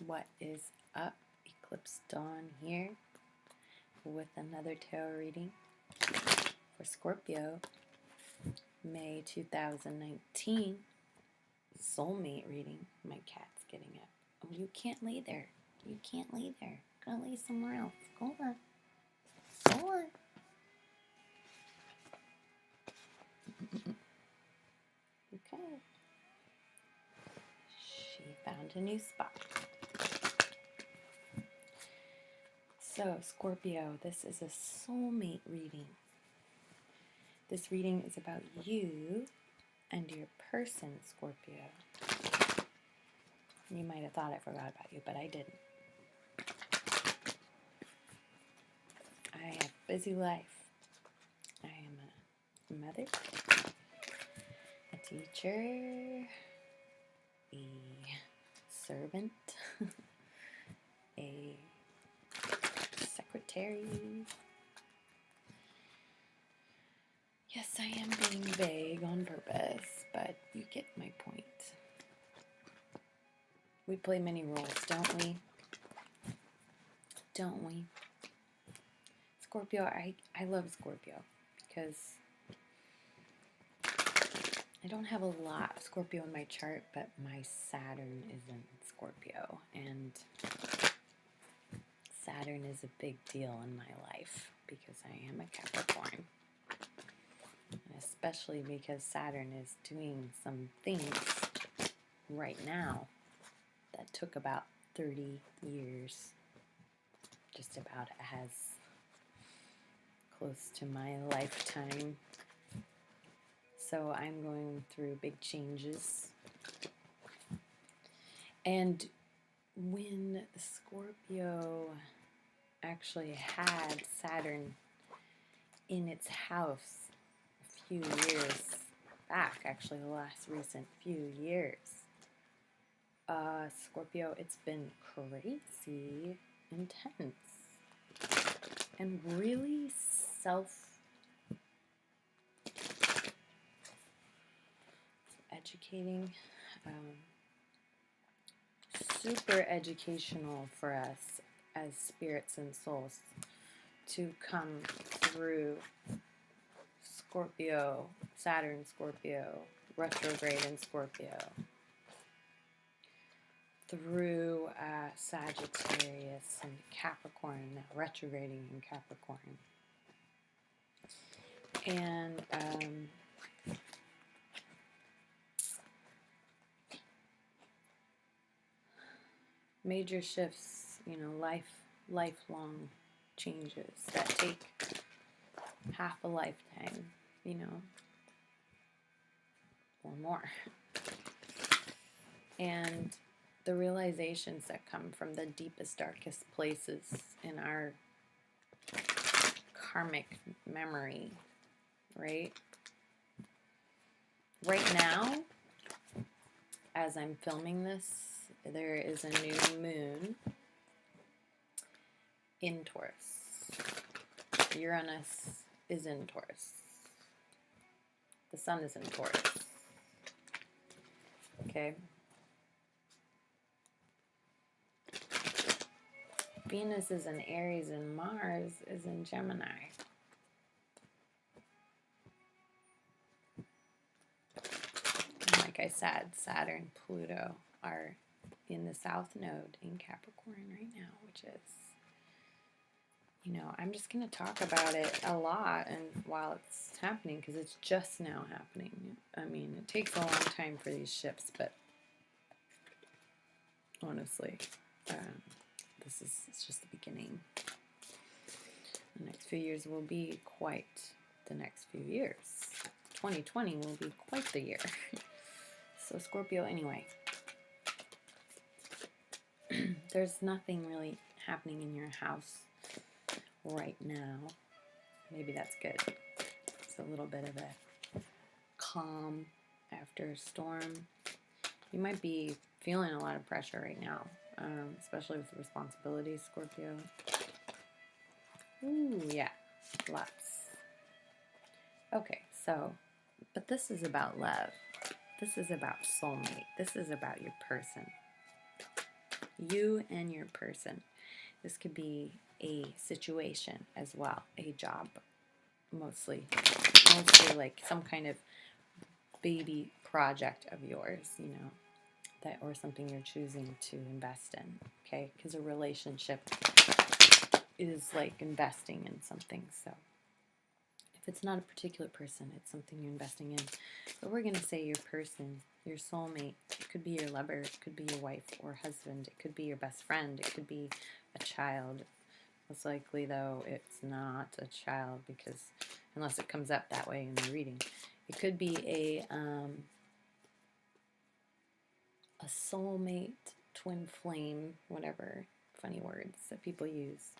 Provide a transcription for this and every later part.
What is up? Eclipse Dawn here with another tarot reading for Scorpio, May 2019. Soulmate reading. My cat's getting up. Oh, you can't lay there. You can't lay there. Go lay somewhere else. Go on. Go on. Okay. She found a new spot. So, Scorpio, this is a soulmate reading. This reading is about you and your person, Scorpio. You might have thought I forgot about you, but I didn't. I have a busy life. I am a mother, a teacher, a servant, a secretary. Yes, I am being vague on purpose, but you get my point. We play many roles, don't we? Don't we? Scorpio, I love Scorpio because I don't have a lot of Scorpio in my chart, but my Saturn is in Scorpio, and Saturn is a big deal in my life because I am a Capricorn. Especially because Saturn is doing some things right now that took about 30 years, just about as close to my lifetime. So I'm going through big changes. And when Scorpio actually had Saturn in its house a few years back, actually the last recent few years, Scorpio, it's been crazy intense and really educating, super educational for us as spirits and souls to come through Scorpio, Saturn, Scorpio, retrograde in Scorpio, through Sagittarius and Capricorn, now retrograding in Capricorn. And major shifts, lifelong changes that take half a lifetime, or more. And the realizations that come from the deepest, darkest places in our karmic memory, right? Right now, as I'm filming this, there is a new moon in Taurus. Uranus is in Taurus. The sun is in Taurus. Okay? Venus is in Aries and Mars is in Gemini. And like I said, Saturn, Pluto are in the South Node in Capricorn right now, which is, I'm just going to talk about it a lot and while it's happening, because it's just now happening. I mean, it takes a long time for these shifts, but honestly, it's just the beginning. The next few years will be quite the next few years. 2020 will be quite the year. So Scorpio, anyway, there's nothing really happening in your house right now. Maybe that's good. It's a little bit of a calm after a storm. You might be feeling a lot of pressure right now, especially with responsibilities, Scorpio. Ooh, yeah, lots. Okay, but this is about love. This is about soulmate. This is about your person. You and your person. This could be a situation as well, a job, mostly like some kind of baby project of yours, you know, that or something you're choosing to invest in, okay? Because a relationship is like investing in something. So if it's not a particular person, it's something you're investing in. But we're going to say your person, your soulmate. It could be your lover, it could be your wife or husband, it could be your best friend, it could be a child. Most likely, though, it's not a child, because unless it comes up that way in the reading. It could be a soulmate, twin flame, whatever funny words that people use.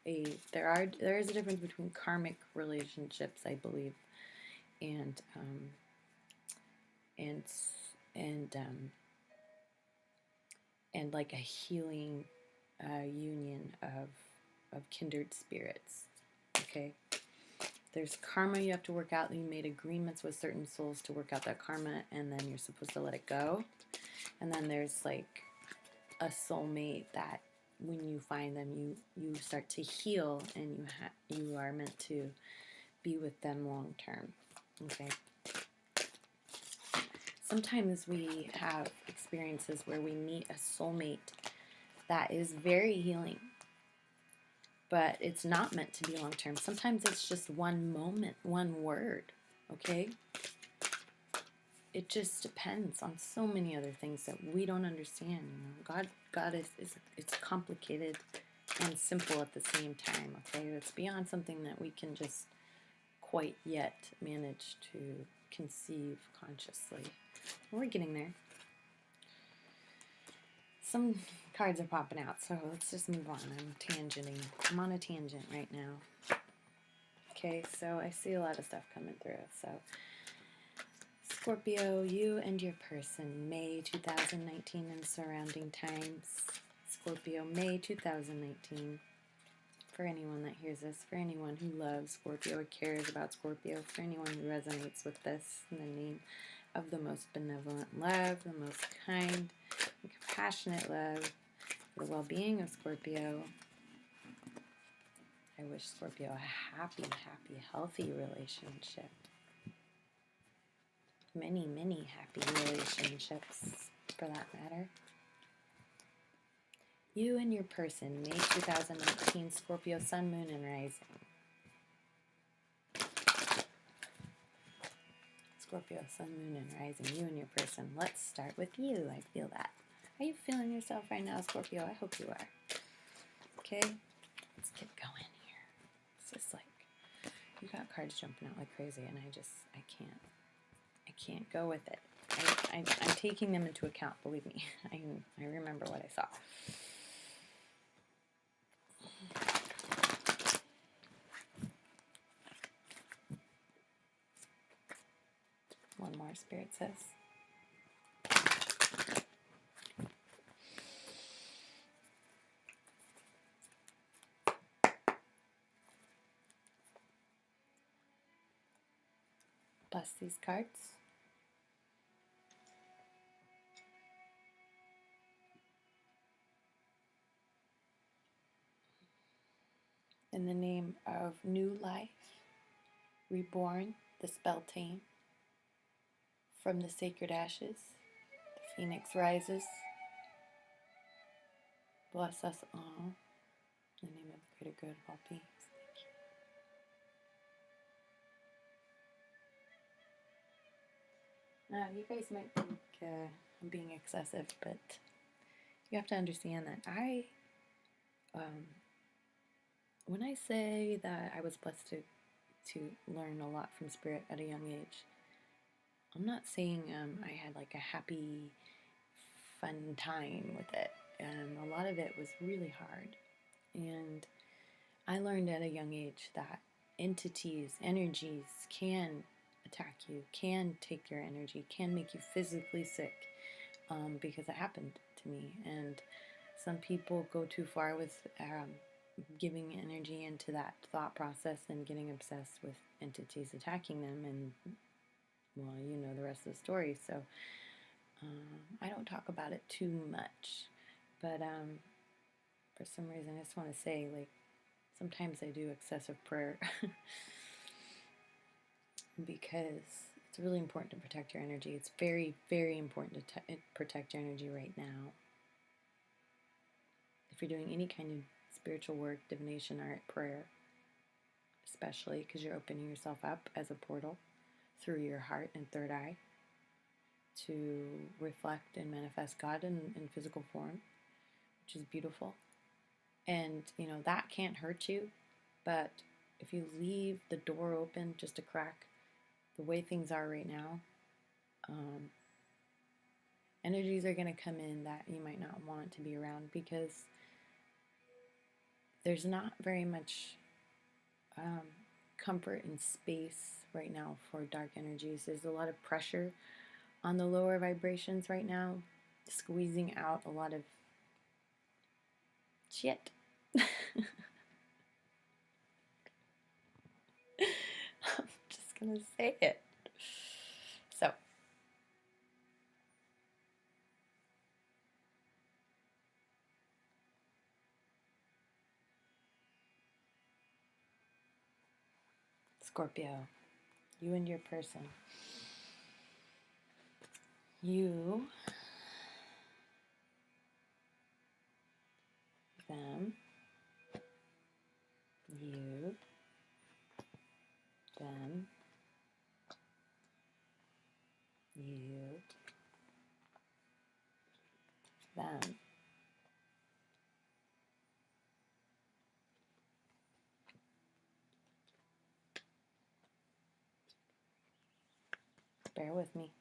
There is a difference between karmic relationships, I believe, and and and and like a healing union of kindred spirits. Okay. There's karma you have to work out. You made agreements with certain souls to work out that karma, and then you're supposed to let it go. And then there's like a soulmate that when you find them, you start to heal, and you are meant to be with them long term. Okay. Sometimes we have experiences where we meet a soulmate that is very healing, but it's not meant to be long term. Sometimes it's just one moment, one word, okay? It just depends on so many other things that we don't understand. You know, God is it's complicated and simple at the same time, okay? It's beyond something that we can just quite yet manage to conceive consciously. We're getting there. Some cards are popping out, so let's just move on. I'm on a tangent right now. Okay, so I see a lot of stuff coming through. So, Scorpio, you and your person, May 2019 and surrounding times. Scorpio, May 2019. For anyone that hears this, for anyone who loves Scorpio or cares about Scorpio, for anyone who resonates with this, in the name of the most benevolent love, the most kind and compassionate love, for the well-being of Scorpio. I wish Scorpio a happy, healthy relationship. Many, many happy relationships, for that matter. You and your person, May 2019, Scorpio, Sun, Moon, and Rising. Scorpio, Sun, Moon, and Rising, you and your person. Let's start with you. I feel that. Are you feeling yourself right now, Scorpio? I hope you are. Okay, let's get going here. It's just like, you got cards jumping out like crazy, and I can't go with it. I'm taking them into account, believe me. I remember what I saw. One more, Spirit says. Bless these cards. In the name of new life, reborn, the spell tame, from the sacred ashes, the phoenix rises. Bless us all, in the name of the greater good of all beings. Now, you guys might think I'm being excessive, but you have to understand that when I say that I was blessed to learn a lot from Spirit at a young age, I'm not saying I had like a happy, fun time with it. A lot of it was really hard. And I learned at a young age that entities, energies can attack you, can take your energy, can make you physically sick, because it happened to me. And some people go too far with giving energy into that thought process and getting obsessed with entities attacking them, and well, you know the rest of the story. So I don't talk about it too much, But for some reason, I just want to say, like, sometimes I do excessive prayer because it's really important to protect your energy. It's very, very important to protect your energy right now. If you're doing any kind of spiritual work, divination, art, prayer, especially because you're opening yourself up as a portal through your heart and third eye to reflect and manifest God in physical form, which is beautiful. And, you know, that can't hurt you, but if you leave the door open just a crack, the way things are right now, energies are going to come in that you might not want to be around because there's not very much comfort and space right now for dark energies. There's a lot of pressure on the lower vibrations right now, squeezing out a lot of shit. I'm just gonna say it. So, Scorpio, you and your person. You, them, you, them, you, them. Bear with me.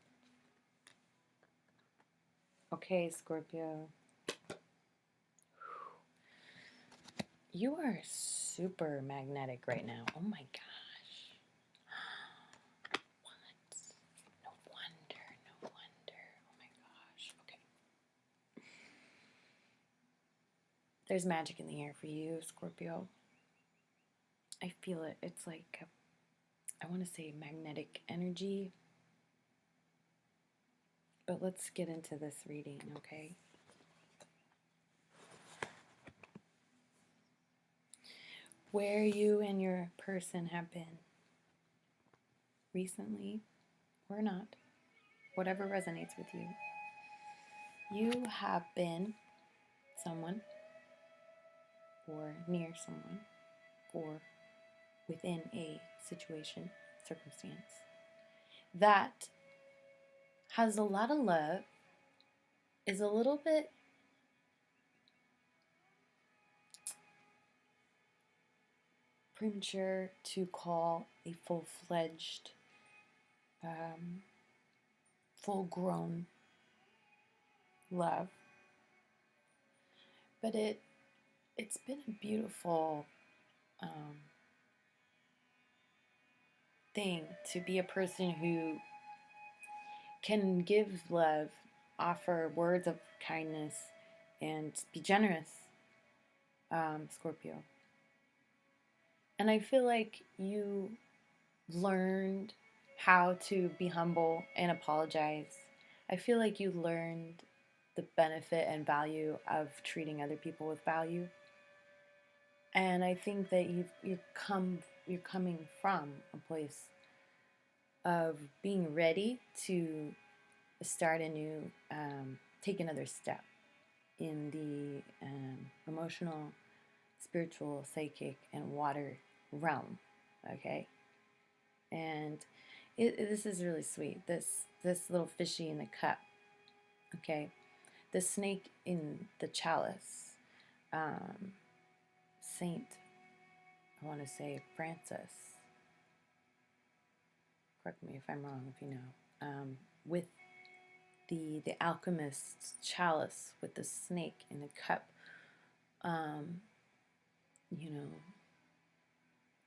Okay, Scorpio. You are super magnetic right now. Oh my gosh. What? No wonder, no wonder. Oh my gosh. Okay. There's magic in the air for you, Scorpio. I feel it. It's like, I want to say magnetic energy. But let's get into this reading, okay? Where you and your person have been recently or not, whatever resonates with you, you have been someone or near someone or within a situation, circumstance that has a lot of love, is a little bit premature to call a full-fledged, full-grown love, but it's been a beautiful thing to be a person who can give love, offer words of kindness, and be generous, Scorpio. And I feel like you learned how to be humble and apologize. I feel like you learned the benefit and value of treating other people with value. And I think that you're coming from a place of being ready to start a new, take another step in the emotional, spiritual, psychic, and water realm. Okay, and this is really sweet. This little fishy in the cup. Okay, the snake in the chalice. Saint, I want to say Francis. Correct me if I'm wrong, if you know. With the alchemist's chalice with the snake in the cup. You know,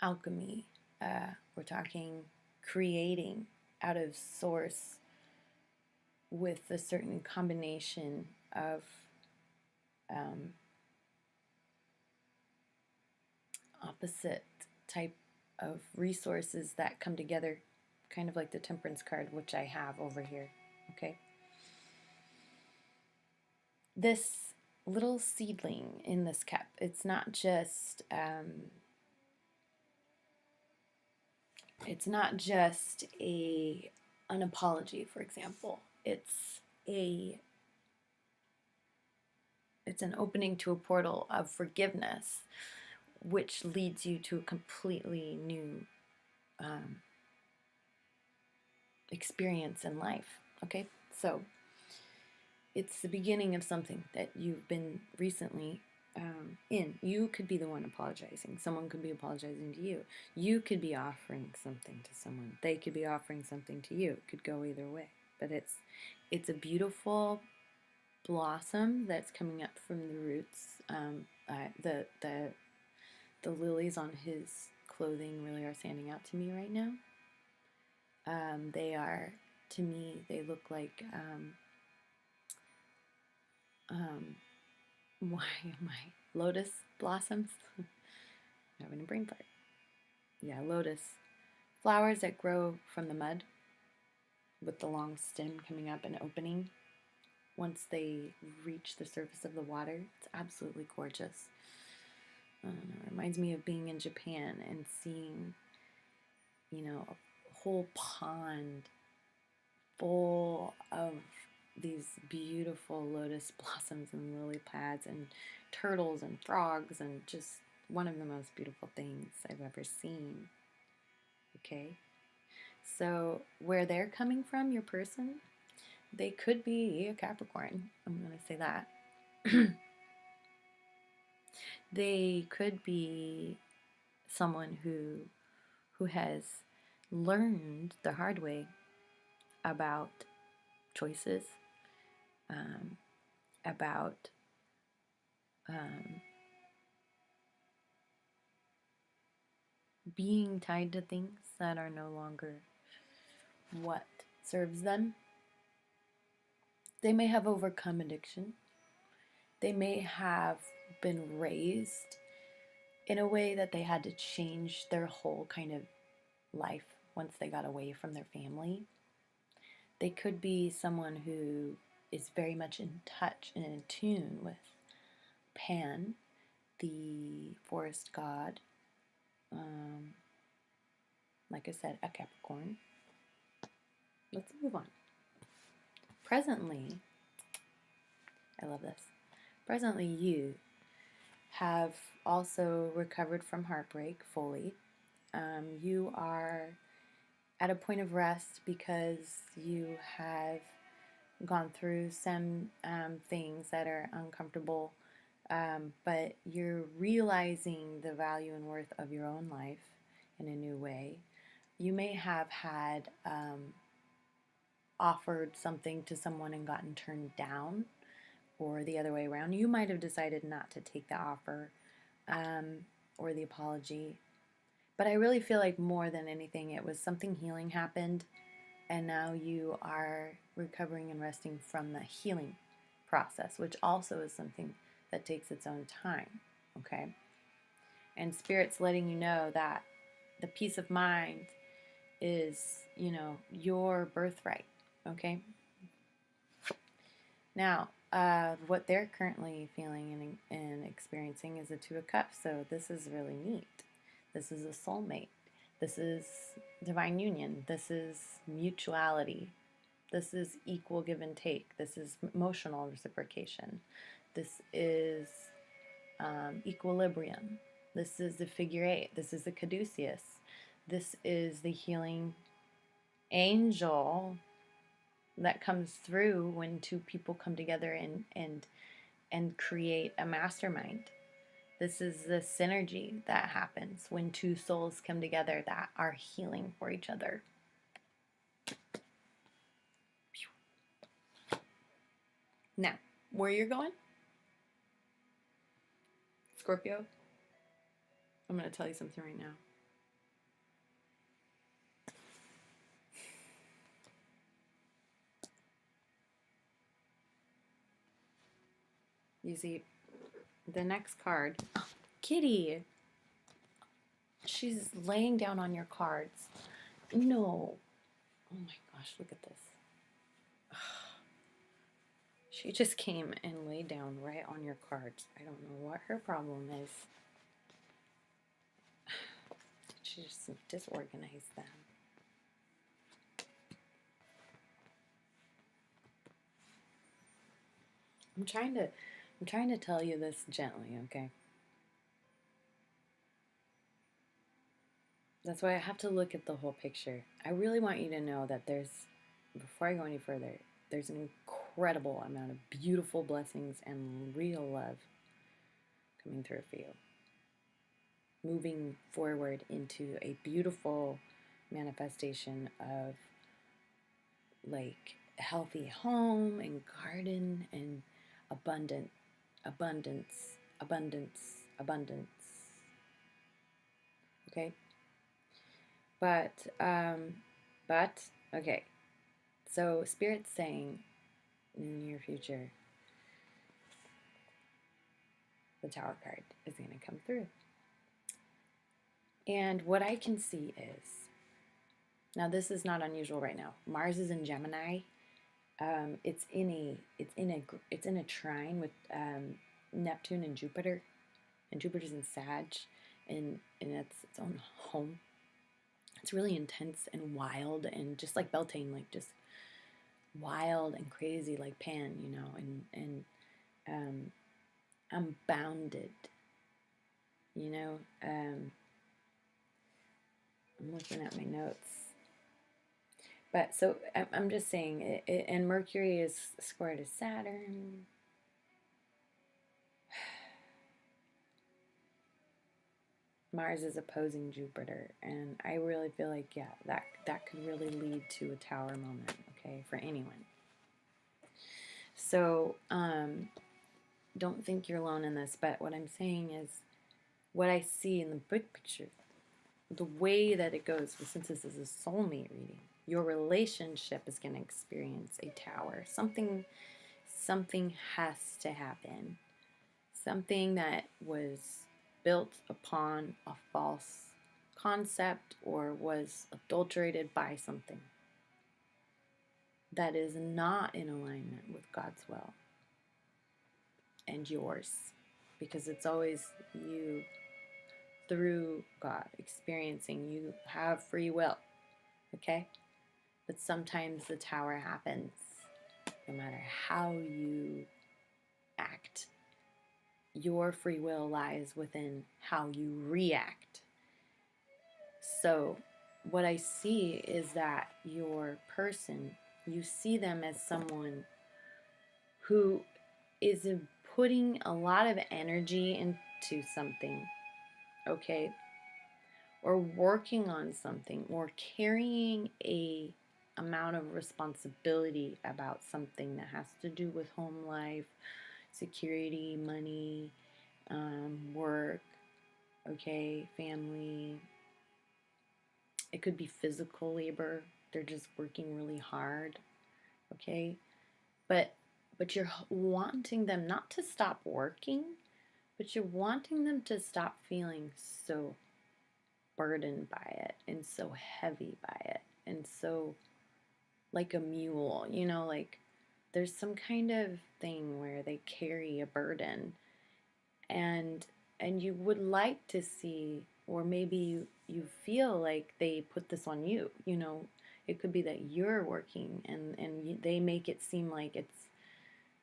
alchemy. We're talking creating out of source with a certain combination of opposite type of resources that come together, kind of like the Temperance card, which I have over here. Okay. This little seedling in this cup. It's not just an apology, for example. It's an opening to a portal of forgiveness, which leads you to a completely new experience in life. Okay, so it's the beginning of something that you've been recently in. You could be the one apologizing. Someone could be apologizing to you. You could be offering something to someone. They could be offering something to you. It could go either way. But it's a beautiful blossom that's coming up from the roots. The lilies on his clothing really are standing out to me right now. They are, to me, they look like why am I lotus blossoms? I'm having a brain fart. Yeah, lotus flowers that grow from the mud with the long stem coming up and opening once they reach the surface of the water. It's absolutely gorgeous. It reminds me of being in Japan and seeing, a whole pond full of these beautiful lotus blossoms and lily pads and turtles and frogs, and just one of the most beautiful things I've ever seen. Okay? So where they're coming from, your person, they could be a Capricorn. I'm going to say that. They could be someone who has learned the hard way about choices, about being tied to things that are no longer what serves them. They may have overcome addiction. They may have been raised in a way that they had to change their whole kind of life once they got away from their family. They could be someone who is very much in touch and in tune with Pan, the forest god. Like I said, a Capricorn. Let's move on. Presently, I love this. Presently, you have also recovered from heartbreak fully. You are at a point of rest because you have gone through some things that are uncomfortable, but you're realizing the value and worth of your own life in a new way. You may have had offered something to someone and gotten turned down, or the other way around. You might have decided not to take the offer or the apology. But I really feel like more than anything, it was something healing happened, and now you are recovering and resting from the healing process, which also is something that takes its own time, okay? And Spirit's letting you know that the peace of mind is, your birthright, okay? Now, what they're currently feeling and experiencing is a Two of Cups, so this is really neat. This is a soulmate. This is divine union. This is mutuality. This is equal give and take. This is emotional reciprocation. This is equilibrium. This is the figure eight. This is the caduceus. This is the healing angel that comes through when two people come together and create a mastermind. This is the synergy that happens when two souls come together that are healing for each other. Now, where you're going, Scorpio, I'm going to tell you something right now. You see, the next card, Kitty, she's laying down on your cards. No. Oh my gosh, look at this. She just came and laid down right on your cards. I don't know what her problem is. She just disorganized them. I'm trying to tell you this gently, okay? That's why I have to look at the whole picture. I really want you to know that before I go any further, there's an incredible amount of beautiful blessings and real love coming through for you. Moving forward into a beautiful manifestation of like a healthy home and garden and abundance. Okay? But okay. So Spirit's saying in the near future, the Tower card is going to come through. And what I can see is, now this is not unusual right now. Mars is in Gemini. It's in a trine with Neptune and Jupiter, and Jupiter's in Sag, and it's its own home. It's really intense and wild, and just like Beltane, like just wild and crazy, like Pan, you know, and unbounded, you know. I'm looking at my notes. But so I'm just saying, and Mercury is square to Saturn. Mars is opposing Jupiter, and I really feel like, yeah, that could really lead to a Tower moment, okay, for anyone. So, don't think you're alone in this, but what I'm saying is, what I see in the big picture, the way that it goes, since this is a soulmate reading, your relationship is going to experience a Tower. Something has to happen. Something that was built upon a false concept or was adulterated by something that is not in alignment with God's will and yours, because it's always you through God experiencing. You have free will, okay? But sometimes the Tower happens no matter how you act. Your free will lies within how you react. So what I see is that your person, you see them as someone who is putting a lot of energy into something, okay? Or working on something, or carrying a amount of responsibility about something that has to do with home life, security, money, work, okay, family. It could be physical labor. They're just working really hard, okay? But you're wanting them not to stop working, but you're wanting them to stop feeling so burdened by it and so heavy by it and so like a mule, you know, like there's some kind of thing where they carry a burden, and you would like to see, or maybe you feel like they put this on you, you know. It could be that you're working and they make it seem like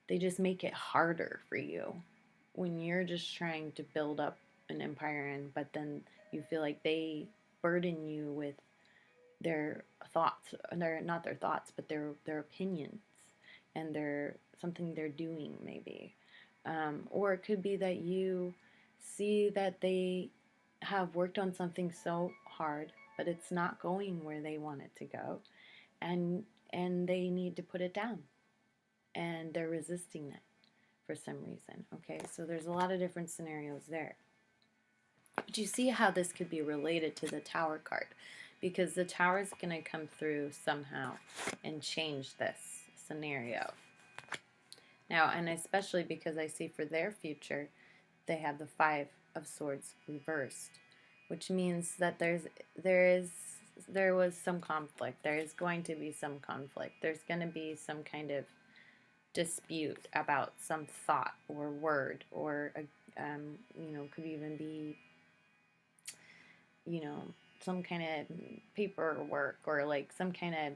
they just make it harder for you when you're just trying to build up an empire, but then you feel like they burden you with their thoughts, not their thoughts, but their opinions, and something they're doing maybe. Or it could be that you see that they have worked on something so hard, but it's not going where they want it to go, and they need to put it down, and they're resisting it for some reason. Okay, so there's a lot of different scenarios there. But you see how this could be related to the Tower card, because the Tower is going to come through somehow and change this scenario. Now, and especially because I see for their future, they have the Five of Swords reversed, which means that there was some conflict. There is going to be some conflict. There's going to be some kind of dispute about some thought or word, or could even be, some kind of paperwork, or like some kind of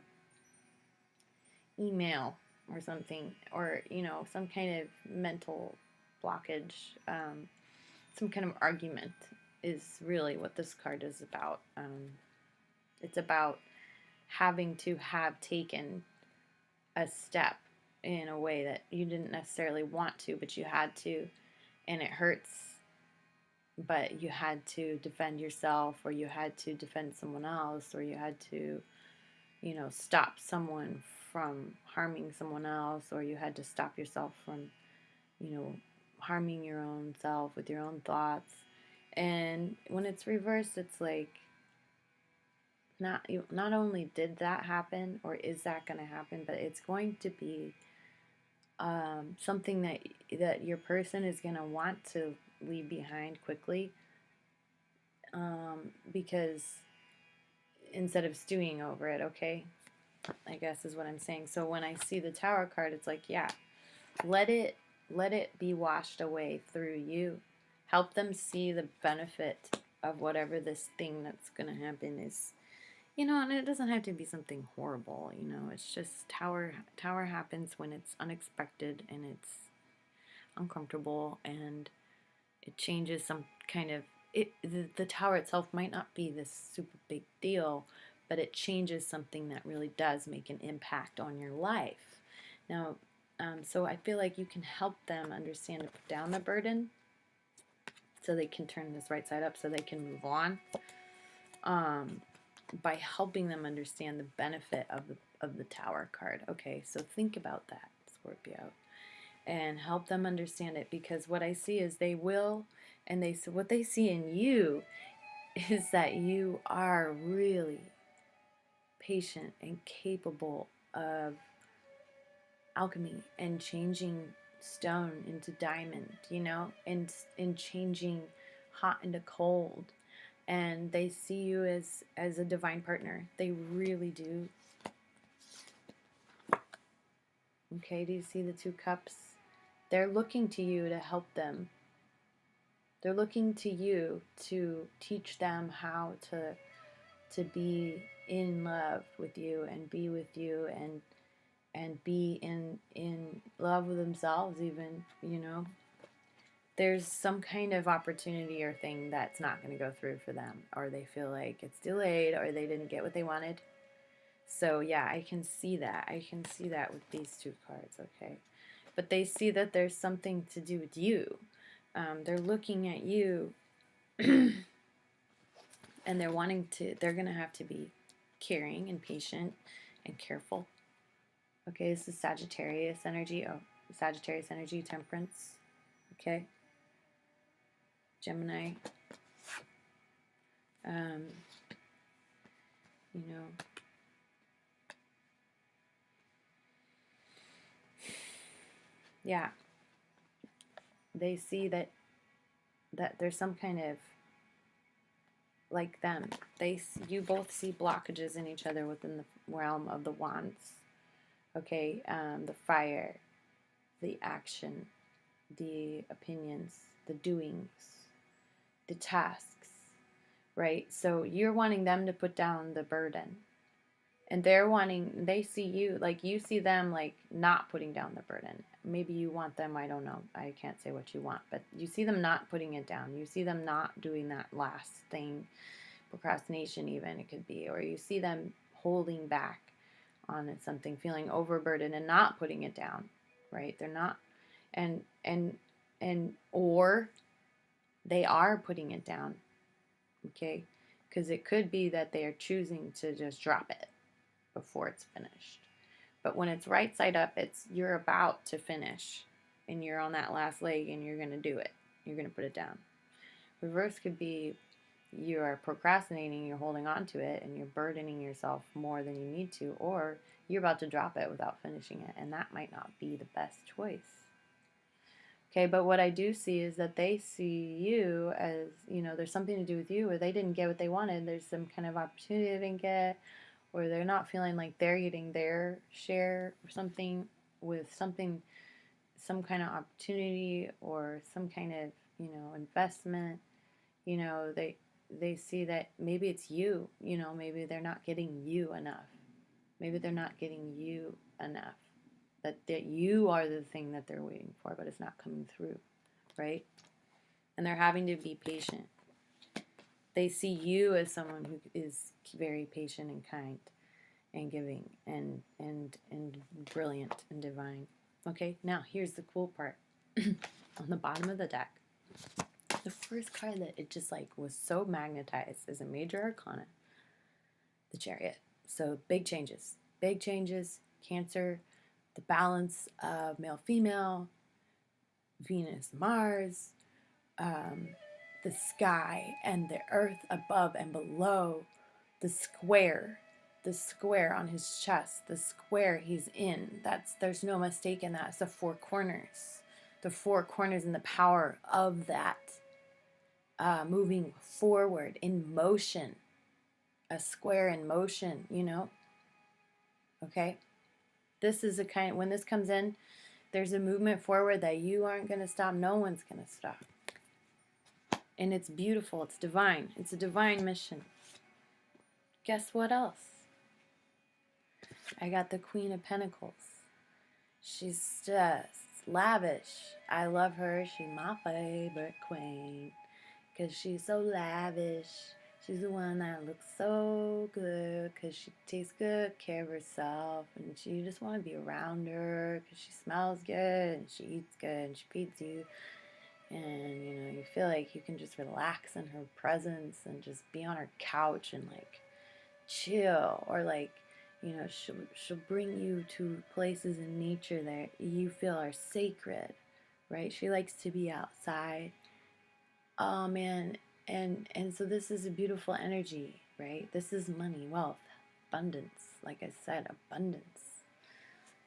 email or something, or some kind of mental blockage, some kind of argument is really what this card is about. It's about having to have taken a step in a way that you didn't necessarily want to, but you had to, and it hurts, but you had to defend yourself, or you had to defend someone else, or you had to, stop someone from harming someone else, or you had to stop yourself from, harming your own self with your own thoughts. And when it's reversed, it's like, not only did that happen, or is that going to happen, but it's going to be something that your person is going to want to leave behind quickly, because instead of stewing over it, okay, I guess is what I'm saying. So when I see the Tower card, it's like, yeah, let it be washed away through you. Help them see the benefit of whatever this thing that's going to happen is. And it doesn't have to be something horrible, it's just tower happens when it's unexpected and it's uncomfortable, and it changes some kind of, the tower itself might not be this super big deal, but it changes something that really does make an impact on your life. Now, so I feel like you can help them understand to put down the burden so they can turn this right side up, so they can move on. By helping them understand the benefit of the Tower card. Okay, so think about that, Scorpio, and help them understand it, because what I see is they will, and what they see in you is that you are really patient and capable of alchemy and changing stone into diamond, and changing hot into cold. And they see you as a divine partner. They really do. Okay, do you see the 2 cups? They're looking to you to help them. They're looking to you to teach them how to be in love with you, and be with you, and be in love with themselves even, There's some kind of opportunity or thing that's not going to go through for them, or they feel like it's delayed, or they didn't get what they wanted. So yeah, I can see that. I can see that with these 2 cards, okay? But they see that there's something to do with you. They're looking at you, and they're going to have to be caring and patient and careful. Okay, this is Sagittarius energy. Oh, Sagittarius energy, Temperance. Okay. Gemini, yeah, they see that there's some kind of, like them, you both see blockages in each other within the realm of the wands. Okay, the fire, the action, the opinions, the doings, the tasks, right? So you're wanting them to put down the burden, and they see you, like you see them like not putting down the burden. Maybe you want them, I don't know, I can't say what you want, but you see them not putting it down. You see them not doing that last thing, procrastination even, it could be, or you see them holding back on something, feeling overburdened and not putting it down, right? They're not, or they are putting it down, okay? Because it could be that they are choosing to just drop it before it's finished. But when it's right side up, you're about to finish, and you're on that last leg, and you're going to do it. You're going to put it down. Reverse could be you are procrastinating, you're holding on to it, and you're burdening yourself more than you need to, or you're about to drop it without finishing it, and that might not be the best choice. Okay, but what I do see is that they see you as, there's something to do with you, or they didn't get what they wanted. There's some kind of opportunity they didn't get, or they're not feeling like they're getting their share or something, with something, some kind of opportunity or some kind of, investment, they see that maybe it's you, maybe they're not getting you enough. Maybe they're not getting you enough. That you are the thing that they're waiting for, but it's not coming through, right? And they're having to be patient. They see you as someone who is very patient and kind and giving and brilliant and divine. Okay, now here's the cool part. On the bottom of the deck, the first card that it just like was so magnetized is a major arcana, the Chariot. So big changes, Cancer, the balance of male female, Venus Mars, the sky and the earth above and below, the square on his chest, the square he's in. There's no mistake in that. It's the four corners and the power of that, moving forward in motion, a square in motion, okay? This is a kind, when this comes in, there's a movement forward that you aren't going to stop. No one's going to stop. And it's beautiful. It's divine. It's a divine mission. Guess what else? I got the Queen of Pentacles. She's just lavish. I love her. She's my favorite queen because she's so lavish. She's the one that looks so good because she takes good care of herself, and you just want to be around her because she smells good and she eats good and she feeds you. And, you feel like you can just relax in her presence and just be on her couch and, like, chill. Or, like, she'll bring you to places in nature that you feel are sacred, right? She likes to be outside. Oh, man. And so this is a beautiful energy, right? This is money, wealth, abundance. Like I said, abundance.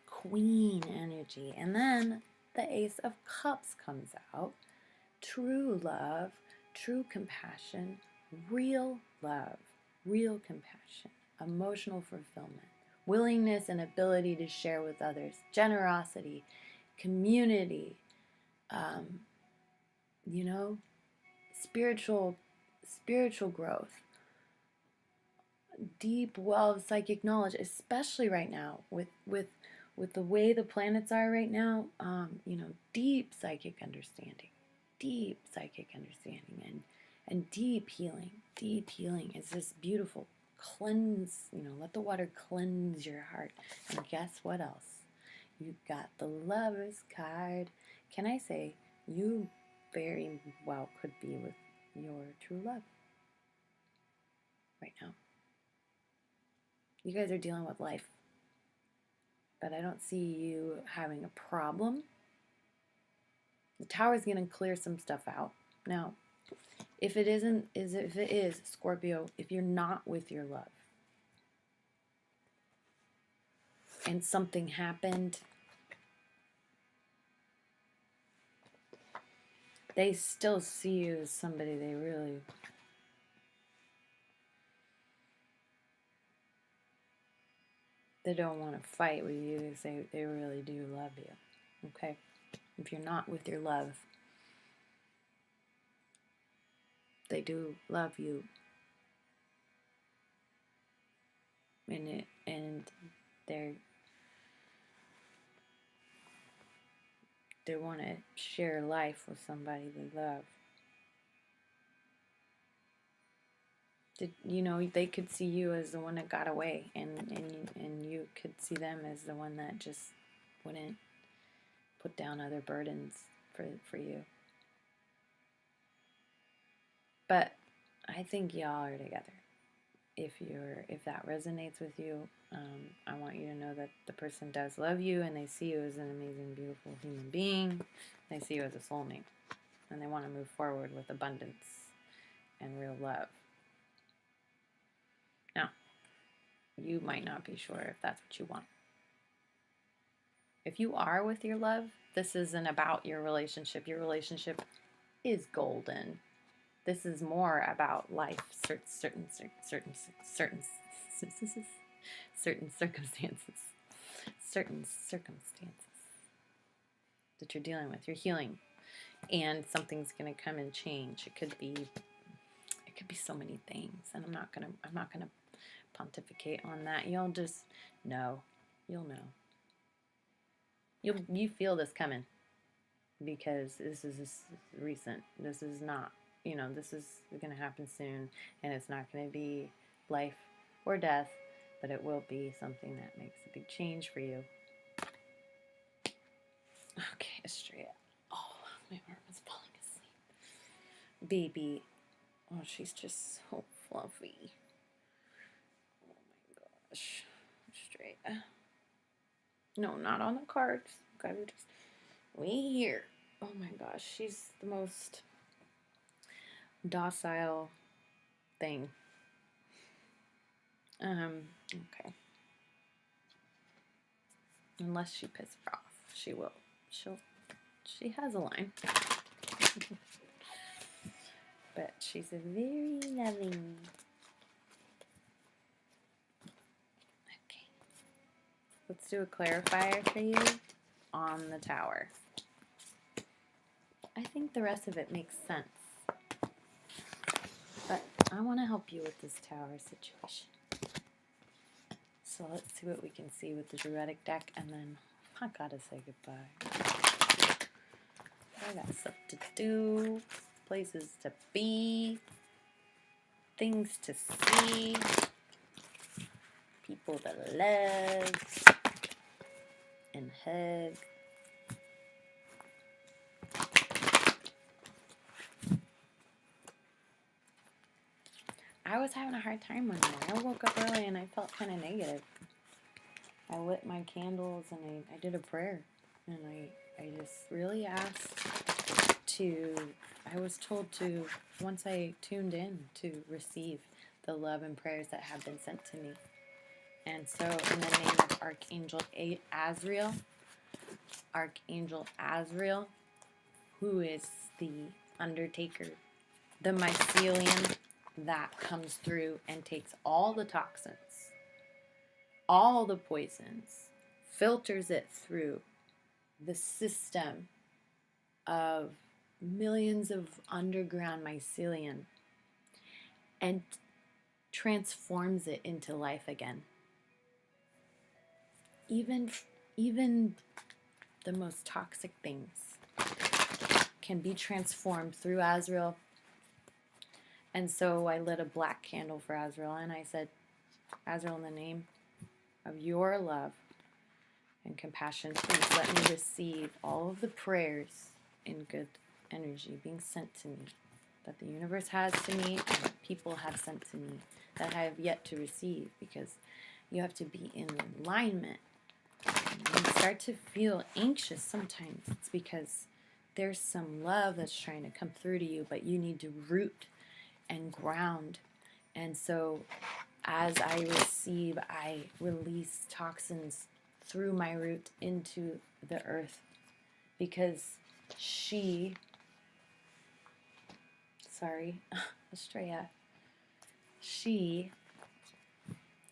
Queen energy. And then the Ace of Cups comes out. True love, true compassion, real love, real compassion, emotional fulfillment, willingness and ability to share with others, generosity, community, spiritual growth, deep well of psychic knowledge, especially right now with the way the planets are right now. Deep psychic understanding. And deep healing. It's just beautiful. Cleanse, let the water cleanse your heart. And guess what else? You got the Lover's card. Can I say you very well could be with your true love right now. You guys are dealing with life, but I don't see you having a problem. The Tower is going to clear some stuff out. Now, if it is, Scorpio, if you're not with your love and something happened, they still see you as somebody they don't want to fight with you because they really do love you, okay? If you're not with your love, they do love you. And they want to share life with somebody they love. They could see you as the one that got away, and you could see them as the one that just wouldn't put down other burdens for you. But I think y'all are together. If that resonates with you, I want you to know that the person does love you, and they see you as an amazing, beautiful human being. They see you as a soulmate, and they want to move forward with abundance and real love. Now, you might not be sure if that's what you want. If you are with your love, this isn't about your relationship. Your relationship is golden. This is more about life, certain circumstances. that you're dealing with. You're healing, and something's going to come and change. It could be so many things, and I'm not gonna pontificate on that. You'll just know. You'll know. You feel this coming, because this is recent. This is not, this is going to happen soon, and it's not going to be life or death, but it will be something that makes a big change for you. Okay, Estrella. Oh, my arm is falling asleep. Baby. Oh, she's just so fluffy. Oh my gosh. Estrella. No, not on the cards. Okay, we're just way here. Oh my gosh, she's the most docile thing. Okay. Unless she pisses her off. She will. She has a line. But she's a very loving. Okay. Let's do a clarifier for you on the Tower. I think the rest of it makes sense. But I want to help you with this Tower situation. So let's see what we can see with the Druidic deck, and then I gotta say goodbye. I got stuff to do, places to be, things to see, people to love and hug. I was having a hard time one night. I woke up early and I felt kind of negative. I lit my candles and I did a prayer. And I just really asked I was told to, once I tuned in, to receive the love and prayers that have been sent to me. And so in the name of Archangel Azrael, who is the undertaker, the mycelium that comes through and takes all the toxins, all the poisons, filters it through the system of millions of underground mycelium and transforms it into life again. Even the most toxic things can be transformed through Azrael. And so I lit a black candle for Azrael, and I said, Azrael, in the name of your love and compassion, please let me receive all of the prayers in good energy being sent to me, that the universe has to me, and that people have sent to me that I have yet to receive, because you have to be in alignment. When you start to feel anxious sometimes, it's because there's some love that's trying to come through to you, but you need to root and ground. And so as I receive, I release toxins through my root into the earth, because Estrella, she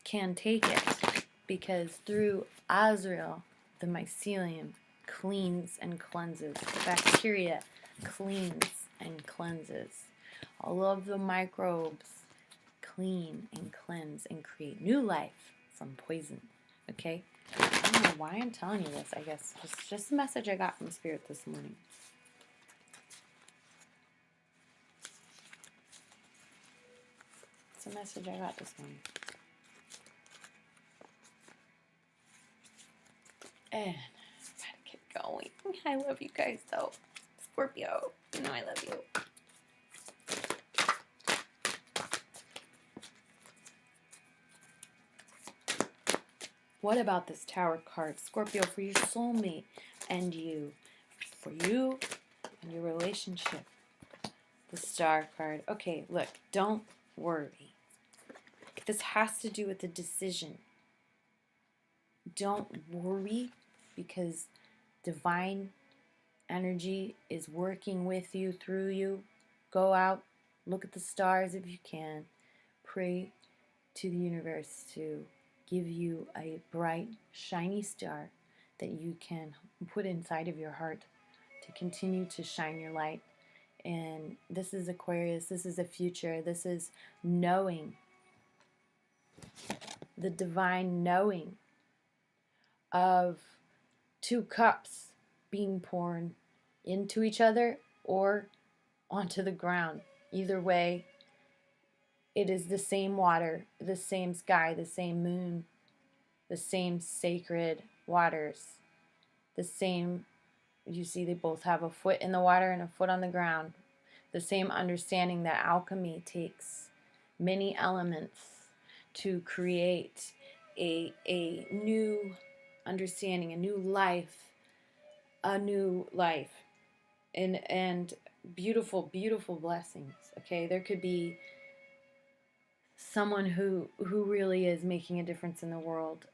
can take it, because through Azrael, the mycelium cleans and cleanses. The bacteria cleans and cleanses. All of the microbes clean and cleanse and create new life from poison. Okay? I don't know why I'm telling you this. I guess it's just a message I got from Spirit this morning. It's a message I got this morning. And gotta get going. I love you guys though. Scorpio, you know I love you. What about this Tower card? Scorpio, for your soulmate and you. For you and your relationship. The Star card. Okay, look, don't worry. This has to do with the decision. Don't worry, because divine energy is working with you, through you. Go out, look at the stars if you can. Pray to the universe to give you a bright, shiny star that you can put inside of your heart to continue to shine your light. And this is Aquarius. This is a future. This is knowing, the divine knowing of two cups being poured into each other or onto the ground. Either way, it is the same water, the same sky, the same moon, the same sacred waters, the same, you see, they both have a foot in the water and a foot on the ground. The same understanding that alchemy takes many elements to create a new understanding, a new life, and beautiful, beautiful blessings. Okay, there could be someone who really is making a difference in the world,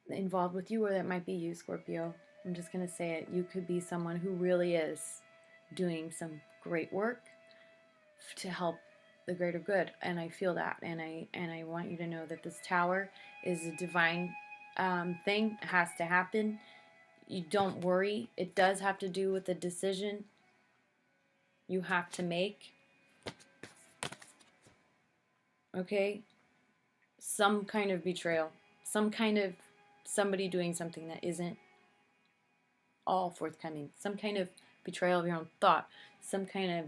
involved with you, or that might be you, Scorpio. I'm just gonna say it. You could be someone who really is doing some great work to help the greater good, and I feel that, and I want you to know that this tower is a divine thing. It has to happen. You don't worry. It does have to do with the decision you have to make. Okay? Some kind of betrayal. Some kind of somebody doing something that isn't all forthcoming. Some kind of betrayal of your own thought. Some kind of...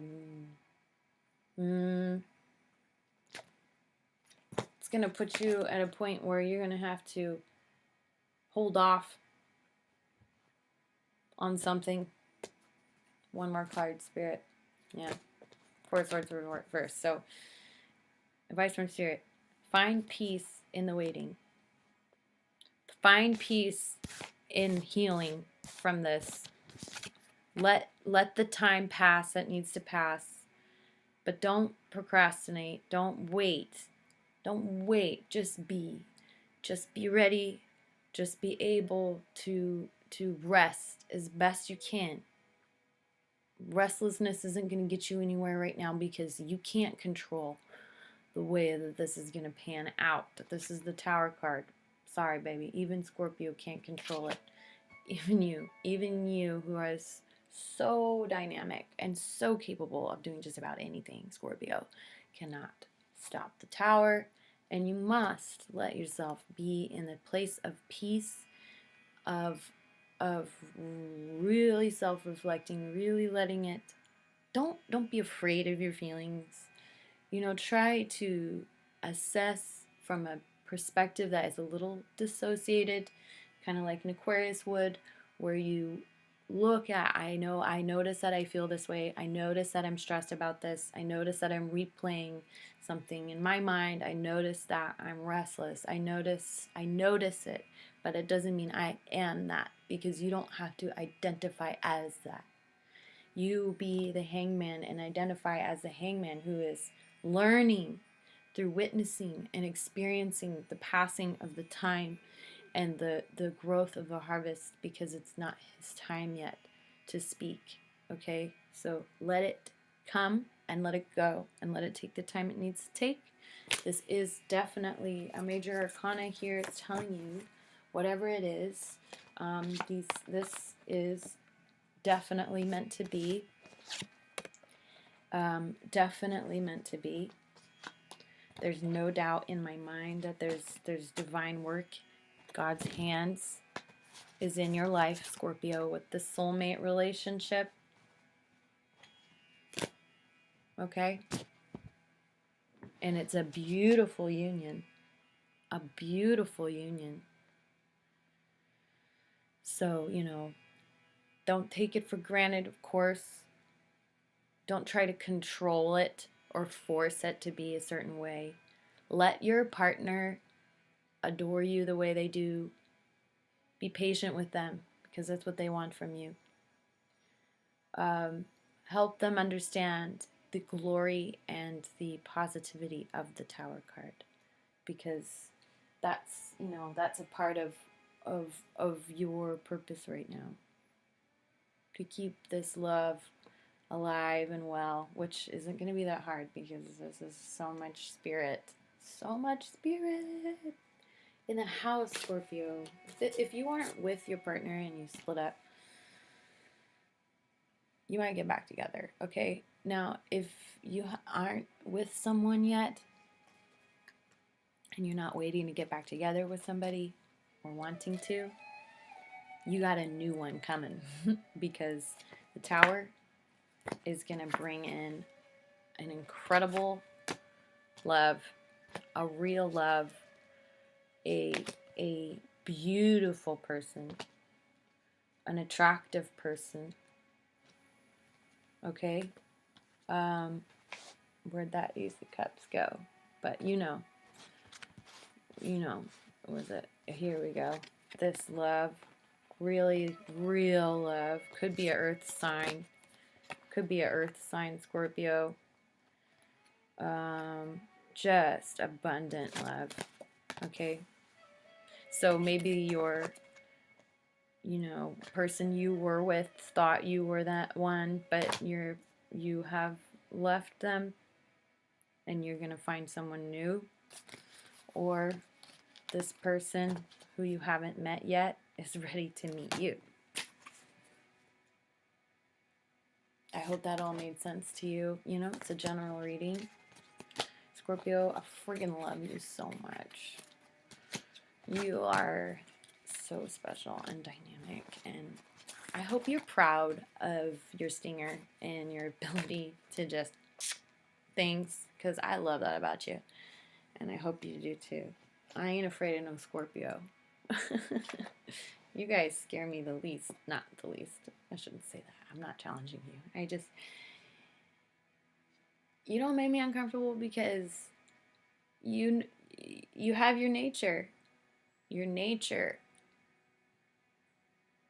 it's going to put you at a point where you're going to have to hold off on something. One more card, Spirit. Yeah. Four of Swords reverse. So, advice from Spirit. Find peace in the waiting. Find peace in healing from this. Let the time pass that needs to pass. But don't procrastinate. Don't wait. Don't wait. Just be. Just be ready. Just be able to rest as best you can. Restlessness isn't going to get you anywhere right now because you can't control the way that this is going to pan out. This is the Tower card. Sorry, baby. Even Scorpio can't control it. Even you who is so dynamic and so capable of doing just about anything, Scorpio, cannot stop the Tower. And you must let yourself be in the place of peace, of really self-reflecting, really letting it. Don't be afraid of your feelings. Try to assess from a perspective that is a little dissociated, kind of like an Aquarius would, where you look at, I notice that I feel this way. I notice that I'm stressed about this. I notice that I'm replaying something in my mind. I notice that I'm restless. I notice it, but it doesn't mean I am that, because you don't have to identify as that. You be the hangman and identify as the hangman who is learning through witnessing and experiencing the passing of the time and the growth of the harvest, because it's not his time yet to speak. Okay? So let it come and let it go and let it take the time it needs to take. This is definitely a major arcana here. It's telling you whatever it is. This is definitely meant to be. Definitely meant to be. There's no doubt in my mind that there's divine work. God's hands is in your life, Scorpio, with the soulmate relationship. Okay? And it's a beautiful union. A beautiful union. So, don't take it for granted, of course. Don't try to control it or force it to be a certain way. Let your partner adore you the way they do. Be patient with them, because that's what they want from you. Help them understand the glory and the positivity of the Tower card, because that's a part of your purpose right now, to keep this love alive and well, which isn't going to be that hard, because this is so much spirit in the house, Scorpio. If you aren't with your partner and you split up, you might get back together, okay? Now, if you aren't with someone yet, and you're not waiting to get back together with somebody or wanting to, you got a new one coming because the Tower is going to bring in an incredible love, a real love, a beautiful person, an attractive person. Okay? Where'd that Ace of Cups go? But you know, was it? Here we go. This love, really real love, could be an earth sign. Could be an earth sign, Scorpio. Just abundant love. Okay? So maybe your, person you were with thought you were that one, but you have left them and you're going to find someone new. Or this person who you haven't met yet is ready to meet you. I hope that all made sense to you. It's a general reading. Scorpio, I freaking love you so much. You are so special and dynamic, and I hope you're proud of your stinger and your ability to just things, because I love that about you, and I hope you do too. I ain't afraid of no Scorpio. You guys scare me the least. Not the least. I shouldn't say that. I'm not challenging you. You don't make me uncomfortable because you have your nature. Your nature.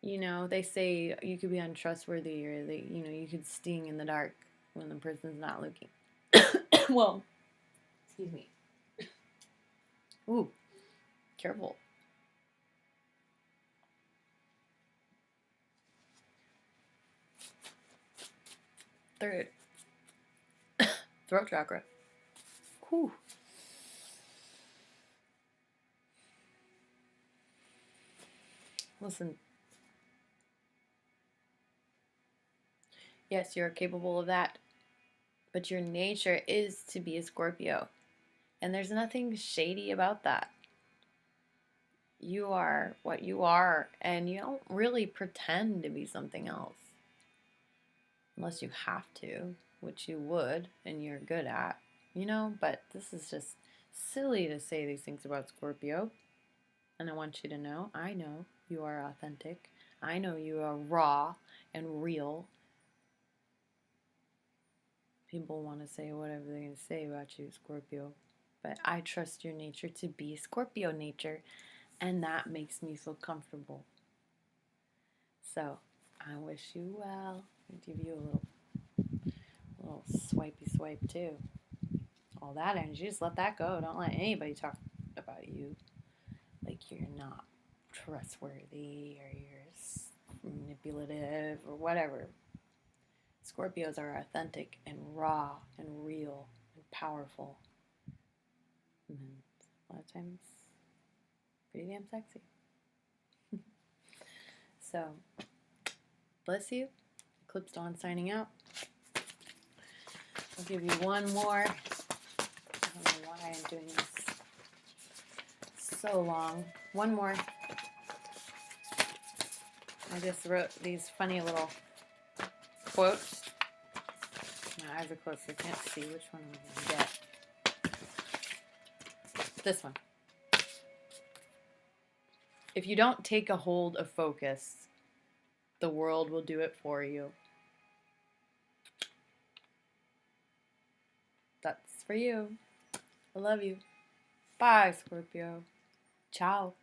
They say you could be untrustworthy, or you could sting in the dark when the person's not looking. Well, excuse me. Ooh, careful. Third, throat chakra. Whew. Listen. Yes, you're capable of that. But your nature is to be a Scorpio. And there's nothing shady about that. You are what you are, and you don't really pretend to be something else. Unless you have to, which you would, and you're good at. But this is just silly to say these things about Scorpio. And I want you to know, I know you are authentic. I know you are raw and real. People want to say whatever they're going to say about you, Scorpio. But I trust your nature to be Scorpio nature. And that makes me feel comfortable. So, I wish you well. I'll give you a little swipey swipe too. All that energy, just let that go. Don't let anybody talk about you like you're not trustworthy or you're manipulative or whatever. Scorpios are authentic and raw and real and powerful. And a lot of times, pretty damn sexy. So, bless you. Eclipse Dawn signing out. I'll give you one more. I don't know why I'm doing this so long. One more. I just wrote these funny little quotes. My eyes are closed, so I can't see which one I'm going to get. This one. If you don't take a hold of focus, the world will do it for you. That's for you. I love you. Bye, Scorpio. Ciao.